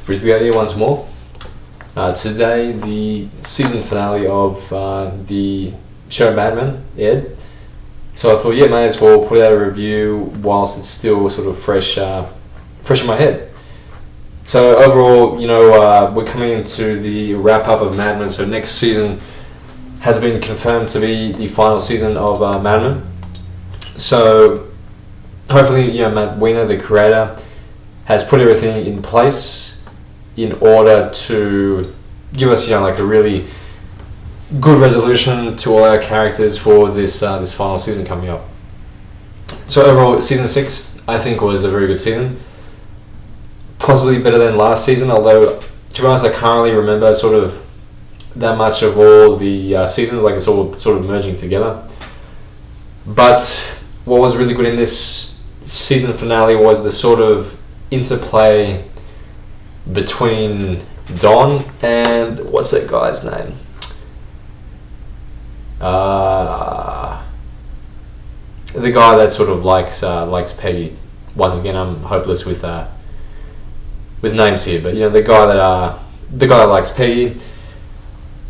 Forristicat here once more. Today, the season finale of the show Mad Men aired. So I thought, yeah, may as well put out a review whilst it's still sort of fresh in my head. So overall, we're coming into the wrap up of Mad Men. So next season has been confirmed to be the final season of Mad Men. So hopefully, Matt Weiner, the creator, has put everything in place in order to give us, like a really good resolution to all our characters for this final season coming up. So overall, season 6 I think was a very good season, possibly better than last season. Although to be honest, I can't really remember sort of that much of all the seasons. Like it's all sort of merging together. But what was really good in this season finale was the sort of interplay between Don and what's that guy's name? The guy that sort of likes Peggy. Once again, I'm hopeless with names here, but the guy that likes Peggy.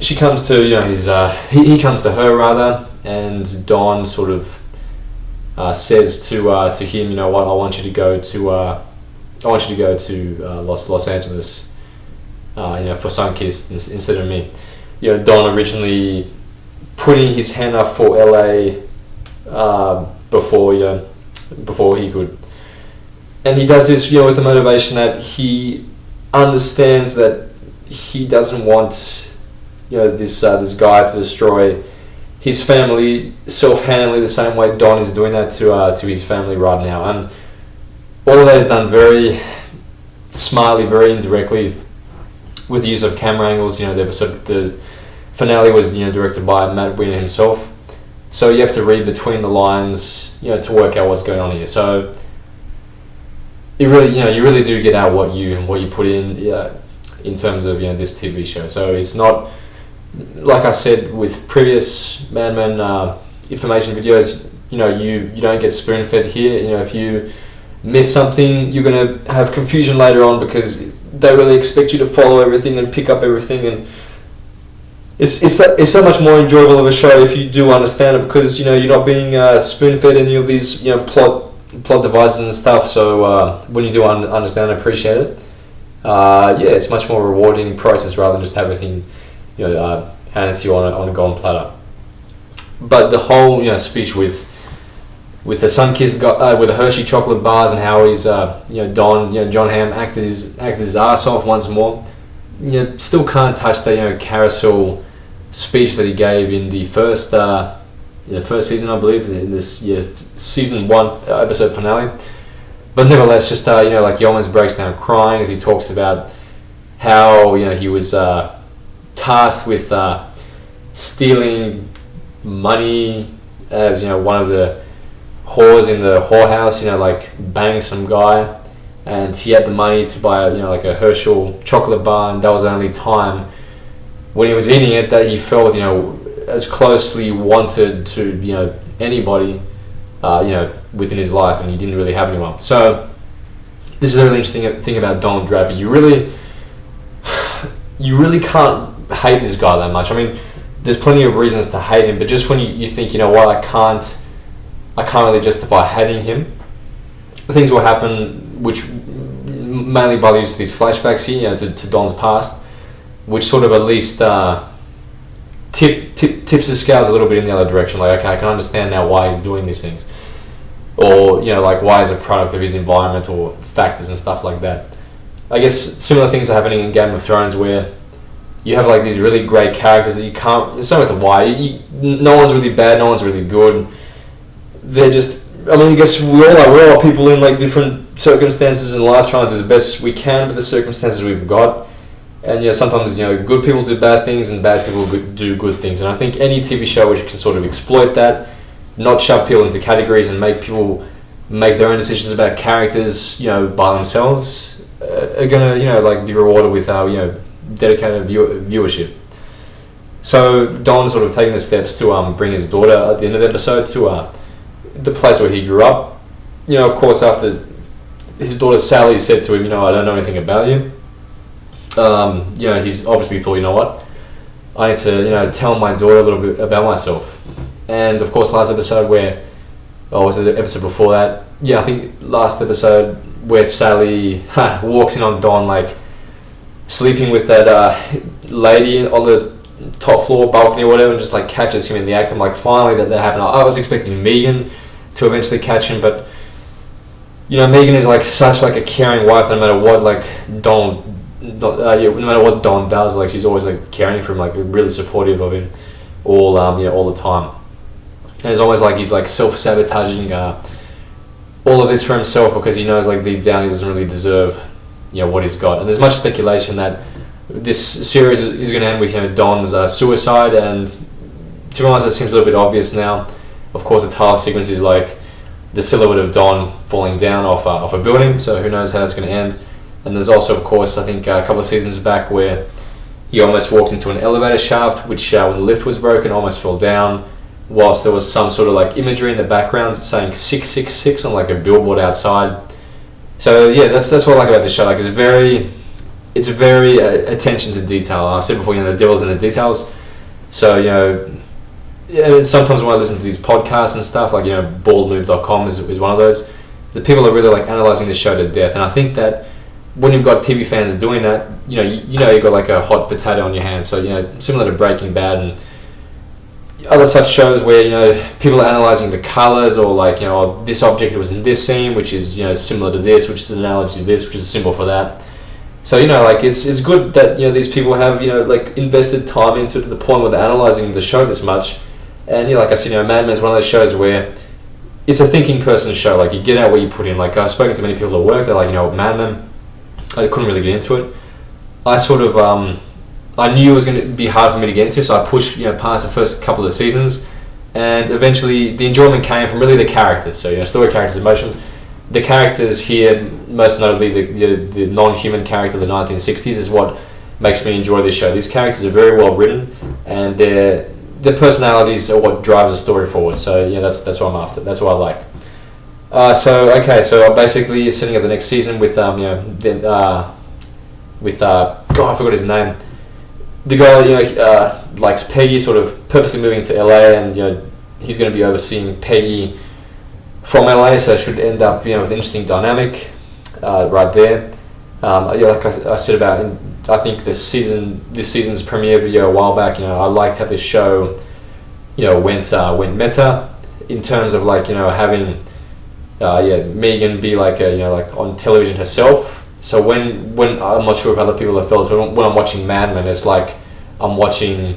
She comes to he comes to her rather, and Don sort of says to him, what, I want you to go to Los Angeles, for Sunkist instead of me. Don originally putting his hand up for LA before he could, and he does this with the motivation that he understands that he doesn't want this guy to destroy his family self-handedly the same way Don is doing that to his family right now. And all of that is done very smartly, very indirectly, with the use of camera angles. The finale was directed by Matt Weiner himself, so you have to read between the lines, to work out what's going on here. So you really do get out what you put in terms of this TV show. So it's not, like I said with previous Mad Men information videos. You don't get spoon-fed here. If you miss something, you're going to have confusion later on because they really expect you to follow everything and pick up everything, and it's so much more enjoyable of a show if you do understand it, because you're not being spoon-fed any of these plot devices and stuff. So when you do understand and appreciate it, it's much more rewarding process rather than just have everything handed to you on a golden platter. But the whole speech with the Sunkist guy, with the Hershey chocolate bars, and how he's John Hamm acted his ass off once more. Still can't touch the carousel speech that he gave in the first season, I believe, in this season 1 episode finale. But nevertheless, just he almost breaks down crying as he talks about how he was tasked with stealing money as one of the whores in the whorehouse, bang some guy, and he had the money to buy like a Herschel chocolate bar, and that was the only time when he was eating it that he felt as closely wanted to anybody within his life, and he didn't really have anyone. So this is a really interesting thing about Donald Draper. You really can't hate this guy that much. I mean, there's plenty of reasons to hate him, but just when you think, what, I can't really justify hating him, things will happen, which mainly by the use of these flashbacks here, to Don's past, which sort of at least tips the scales a little bit in the other direction. Like, okay, I can understand now why he's doing these things, or why he's a product of his environment or factors and stuff like that. I guess similar things are happening in Game of Thrones, where you have these really great characters that you can't. It's same with The Wire. No one's really bad. No one's really good. They're just. I mean, I guess we're all people in different circumstances in life, trying to do the best we can with the circumstances we've got. And sometimes good people do bad things and bad people do good things. And I think any TV show which can sort of exploit that, not shove people into categories and make people make their own decisions about characters, by themselves, are gonna be rewarded with dedicated viewership. So Don's sort of taking the steps to bring his daughter at the end of the episode to the place where he grew up. Of course, after his daughter Sally said to him, I don't know anything about you. He's obviously thought, you know what, I need to, tell my daughter a little bit about myself. And of course, last episode was it the episode before that? Yeah, I think last episode where Sally walks in on Don, like, sleeping with that lady on the top floor balcony or whatever, and just, like, catches him in the act. I'm like, finally that happened. I was expecting Megan to eventually catch him, but, Megan is, like, such, like, a caring wife, no matter what, like, no matter what Don does, like, she's always, like, caring for him, like, really supportive of him all the time. And it's almost like he's, like, self-sabotaging all of this for himself, because he knows, like, deep down he doesn't really deserve, what he's got. And there's much speculation that this series is going to end with, Don's suicide, and to be honest, it seems a little bit obvious now. Of course, the title sequence is, like, the silhouette of Don falling down off a building, so who knows how that's going to end. And there's also, of course, I think a couple of seasons back where he almost walked into an elevator shaft, which when the lift was broken, almost fell down, whilst there was some sort of, like, imagery in the background saying 666 on, like, a billboard outside. So yeah, that's what I like about this show. Like, it's very attention to detail. I said before, the devil's in the details. So sometimes when I listen to these podcasts and stuff, like, baldmove.com is one of those. The people are really, like, analysing the show to death, and I think that when you've got TV fans doing that, you've got, like, a hot potato on your hands. So similar to Breaking Bad and other such shows where people are analysing the colours, or, like, this object was in this scene, which is similar to this, which is an analogy to this, which is a symbol for that. So like, it's good that these people have like, invested time into it to the point where they're analysing the show this much. And like I said, Mad Men is one of those shows where it's a thinking person's show. Like, you get out what you put in. Like, I've spoken to many people at work. They're like, Mad Men, I couldn't really get into it. I sort of I knew it was going to be hard for me to get into, so I pushed past the first couple of seasons, and eventually the enjoyment came from really the characters. So story, characters, emotions. The characters here, most notably the non-human character of the 1960s, is what makes me enjoy this show. These characters are very well written, and their personalities are what drives the story forward. So that's what I'm after. That's what I like. So basically setting up the next season with God, I forgot his name. The guy likes Peggy, sort of purposely moving to LA, and he's going to be overseeing Peggy from LA, so it should end up with an interesting dynamic right there. Like I said about, I think this season's premiere video a while back, I liked how this show went meta in terms of, like, having Megan be like like on television herself. So when I'm not sure if other people have felt this, but when I'm watching Mad Men, it's like I'm watching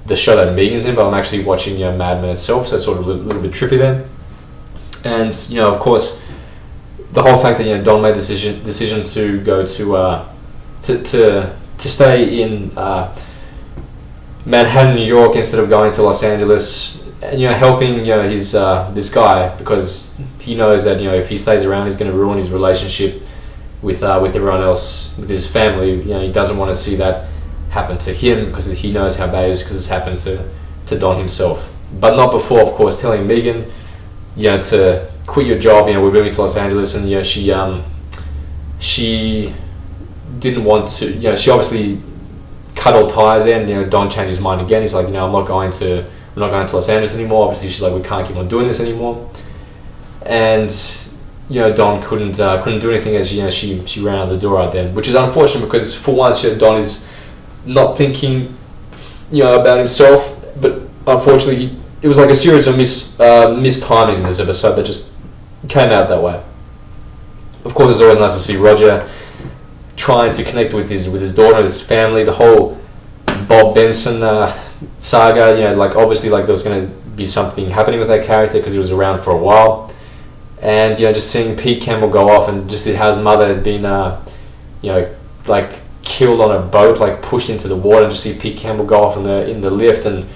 the show that Megan's in, but I'm actually watching Mad Men itself. So it's sort of a little bit trippy there. And of course, the whole fact that Don made the decision to go to stay in Manhattan, New York, instead of going to Los Angeles, and helping his this guy, because he knows that if he stays around, he's going to ruin his relationship with everyone else, with his family. He doesn't want to see that happen to him, because he knows how bad it is, because it's happened to Don himself. But not before, of course, telling Megan to quit your job. We're moving to Los Angeles, and she didn't want to. She obviously cut all ties there, and Don changed his mind again. He's like, I'm not going to Los Angeles anymore. Obviously, she's like, we can't keep on doing this anymore. And Don couldn't do anything, as she ran out the door out there, which is unfortunate, because for once Don is not thinking about himself, but unfortunately it was like a series of missed timings in this episode that just came out that way. Of course, it's always nice to see Roger trying to connect with his daughter, his family. The whole Bob Benson saga, like, obviously, like, there was going to be something happening with that character, because he was around for a while. And just seeing Pete Campbell go off, and just how his mother had been like killed on a boat, like pushed into the water, and just see Pete Campbell go off in the lift, and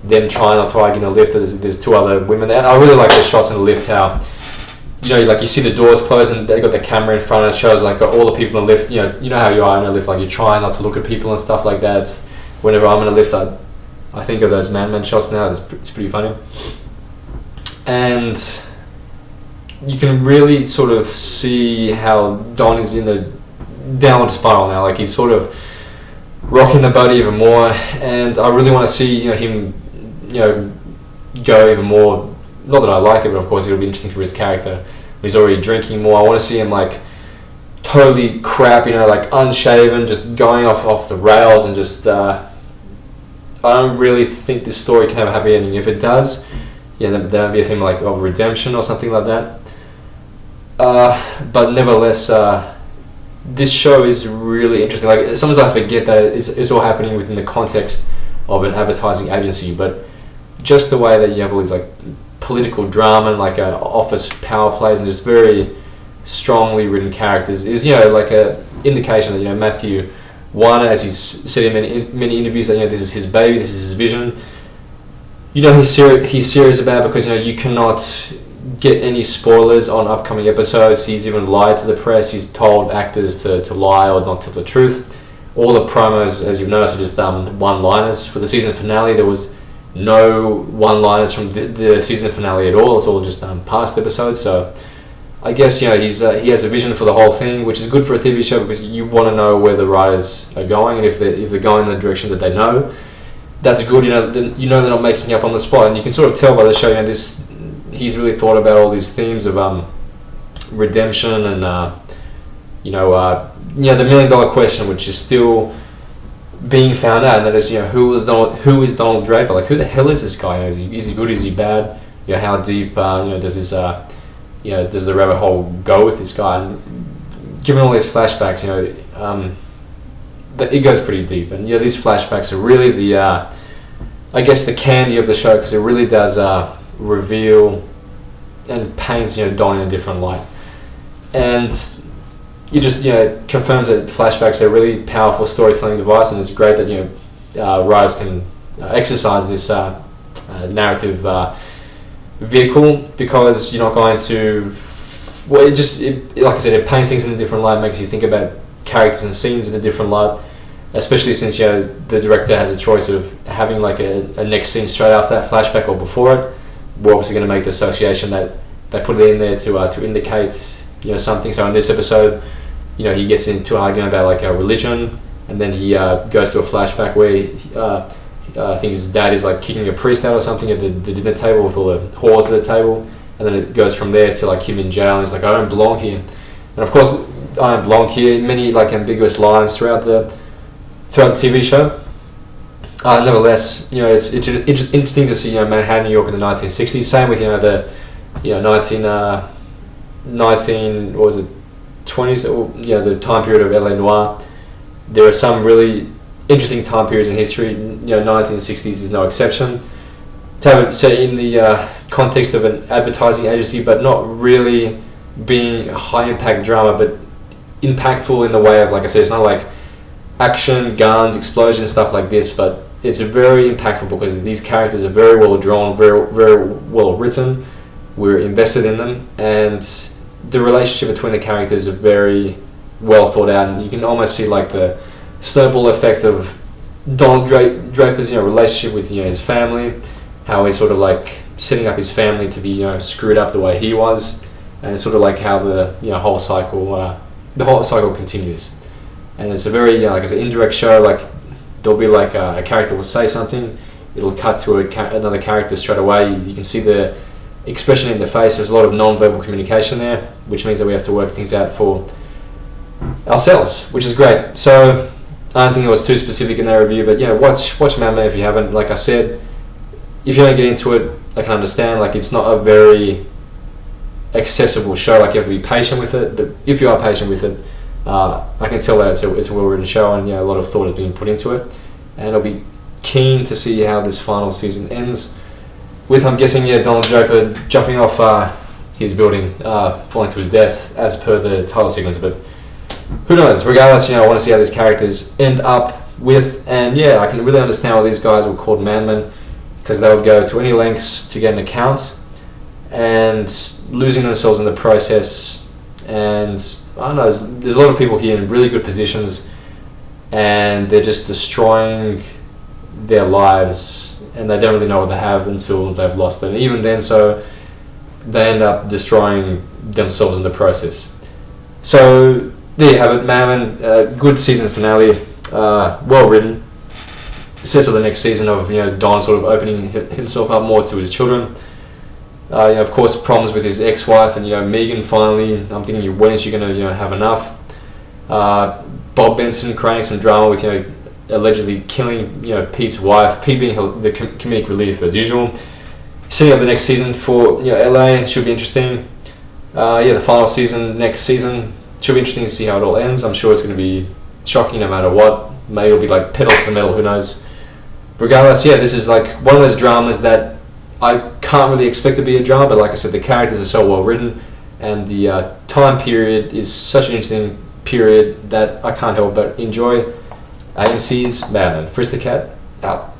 them trying not to argue in the lift. There's two other women there. I really like the shots in the lift, how like, you see the doors close, and they got the camera in front, and it shows, like, all the people in the lift. You know how you are in a lift, like, you're trying not to look at people and stuff like that. It's, whenever I'm in a lift, I think of those Mad Men shots now. It's pretty funny. And you can really sort of see how Don is in the downward spiral now. Like, he's sort of rocking the boat even more, and I really want to see him go even more. Not that I like it, but of course it'll be interesting for his character. He's already drinking more. I want to see him like totally crap, like unshaven, just going off the rails, and just I don't really think this story can have a happy ending. If it does, then there might be a theme like of redemption or something like that. But nevertheless, this show is really interesting. Like sometimes I forget that it's all happening within the context of an advertising agency, but just the way that you have all these like political drama and like office power plays and just very strongly written characters is like a indication that Matthew Weiner, as he's said in many interviews, that this is his baby, this is his vision. He's serious about it because you cannot get any spoilers on upcoming episodes. He's even lied to the press. He's told actors to lie or not tell the truth. All the promos, as you've noticed, are just one-liners. For the season finale, there was no one-liners from the season finale at all. It's all just past episodes. So I guess he has a vision for the whole thing, which is good for a TV show because you want to know where the writers are going, and if they're going in the direction that they know, that's good. They're not making up on the spot, and you can sort of tell by the show. He's really thought about all these themes of redemption and the $1 million question, which is still being found out, and that is who is Donald Draper? Like, who the hell is this guy? Is he good? Is he bad? How deep does this does the rabbit hole go with this guy? And given all these flashbacks, it goes pretty deep, and these flashbacks are really the the candy of the show, because it really does reveal and paints Don in a different light, and it just confirms that flashbacks are a really powerful storytelling device, and it's great that writers can exercise this narrative vehicle, because you're not going to like I said, it paints things in a different light, makes you think about characters and scenes in a different light, especially since the director has a choice of having like a next scene straight after that flashback or before it. We're obviously going to make the association that they put it in there to indicate something. So in this episode, he gets into an argument about like religion, and then he goes to a flashback where I think his dad is like kicking a priest out or something at the dinner table with all the whores at the table, and then it goes from there to like him in jail, and he's like, I don't belong here. And of course, I don't belong here. Many like ambiguous lines throughout the TV show. Nevertheless, it's interesting to see Manhattan, New York in the 1960s. Same with the 19 what was it 20s? The time period of LA Noir. There are some really interesting time periods in history. 1960s is no exception. To have it set in the context of an advertising agency, but not really being a high impact drama, but impactful in the way of, like I said, it's not like action, guns, explosions, stuff like this, but it's very impactful because these characters are very well drawn, very, very well written. We're invested in them, and the relationship between the characters are very well thought out, and you can almost see like the snowball effect of Donald Draper's relationship with his family, how he's sort of like setting up his family to be screwed up the way he was, and sort of like how the whole cycle continues. And it's a very like it's an indirect show. Like there'll be like a character will say something, it'll cut to another character straight away. You can see the expression in the face. There's a lot of non-verbal communication there, which means that we have to work things out for ourselves, which is great. So I don't think it was too specific in that review, but watch Mad Men if you haven't. Like I said, if you don't get into it, I can understand. Like it's not a very accessible show. Like you have to be patient with it, but if you are patient with it, I can tell that it's a well-written show, and a lot of thought is being put into it, and I'll be keen to see how this final season ends with, I'm guessing, Donald Draper jumping off his building, falling to his death as per the title sequence. But who knows? Regardless, I want to see how these characters end up with, and I can really understand why these guys were called Madmen, because they would go to any lengths to get an account, and losing themselves in the process. And I don't know, there's a lot of people here in really good positions, and they're just destroying their lives, and they don't really know what they have until they've lost it. And even then, so they end up destroying themselves in the process. So there you have it, Mad Men, good season finale. well written. Sets up the next season of Don sort of opening himself up more to his children. Of course, problems with his ex-wife and Megan. Finally, I'm thinking, when is she going to have enough? Bob Benson creating some drama with allegedly killing Pete's wife. Pete being the comedic relief as usual. Setting up the next season for LA should be interesting. The final season next season should be interesting to see how it all ends. I'm sure it's going to be shocking no matter what. Maybe it'll be like pedal to the metal. Who knows? Regardless, this is like one of those dramas that I can't really expect to be a drama, but like I said, the characters are so well written, and the time period is such an interesting period that I can't help but enjoy. AMC's Madman. Forristicat, out.